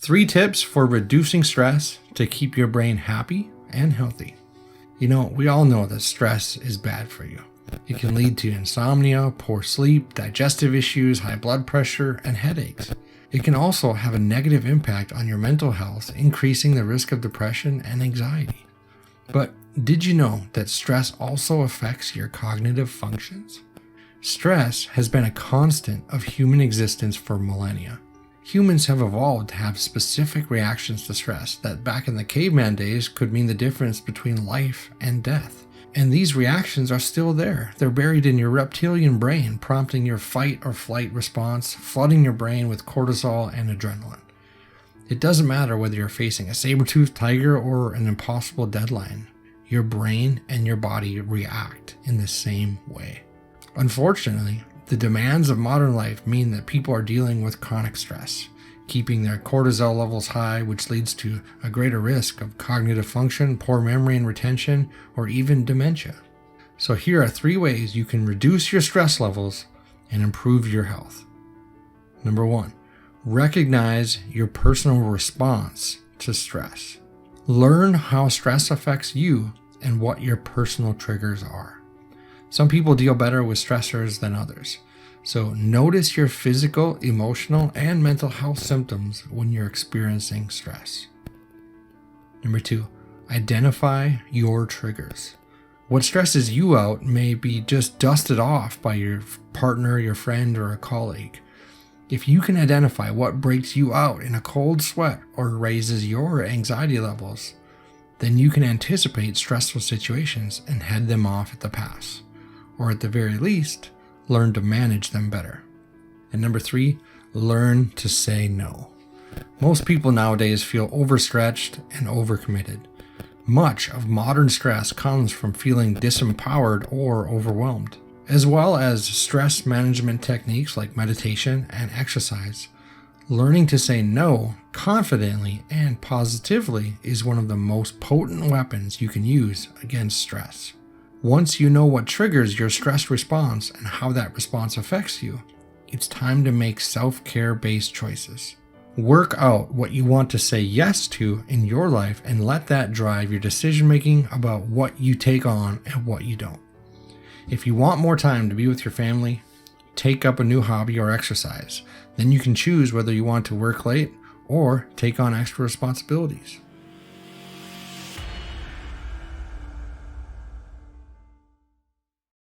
3 tips for reducing stress to keep your brain happy and healthy. We all know that stress is bad for you. It can lead to insomnia, poor sleep, digestive issues, high blood pressure, and headaches. It can also have a negative impact on your mental health, increasing the risk of depression and anxiety. But did you know that stress also affects your cognitive functions? Stress has been a constant of human existence for millennia. Humans have evolved to have specific reactions to stress that back in the caveman days could mean the difference between life and death. And these reactions are still there. They're buried in your reptilian brain, prompting your fight or flight response, flooding your brain with cortisol and adrenaline. It doesn't matter whether you're facing a saber-toothed tiger or an impossible deadline. Your brain and your body react in the same way. Unfortunately, the demands of modern life mean that people are dealing with chronic stress, keeping their cortisol levels high, which leads to a greater risk of cognitive function, poor memory and retention, or even dementia. So here are 3 ways you can reduce your stress levels and improve your health. Number 1, recognize your personal response to stress. Learn how stress affects you and what your personal triggers are. Some people deal better with stressors than others. So notice your physical, emotional, and mental health symptoms when you're experiencing stress. Number 2, identify your triggers. What stresses you out may be just dusted off by your partner, your friend, or a colleague. If you can identify what breaks you out in a cold sweat or raises your anxiety levels, then you can anticipate stressful situations and head them off at the pass. Or at the very least, learn to manage them better. And number 3, learn to say no. Most people nowadays feel overstretched and overcommitted. Much of modern stress comes from feeling disempowered or overwhelmed, as well as stress management techniques like meditation and exercise. Learning to say no confidently and positively is one of the most potent weapons you can use against stress. Once you know what triggers your stress response and how that response affects you, it's time to make self-care based choices. Work out what you want to say yes to in your life and let that drive your decision making about what you take on and what you don't. If you want more time to be with your family, take up a new hobby or exercise. Then you can choose whether you want to work late or take on extra responsibilities.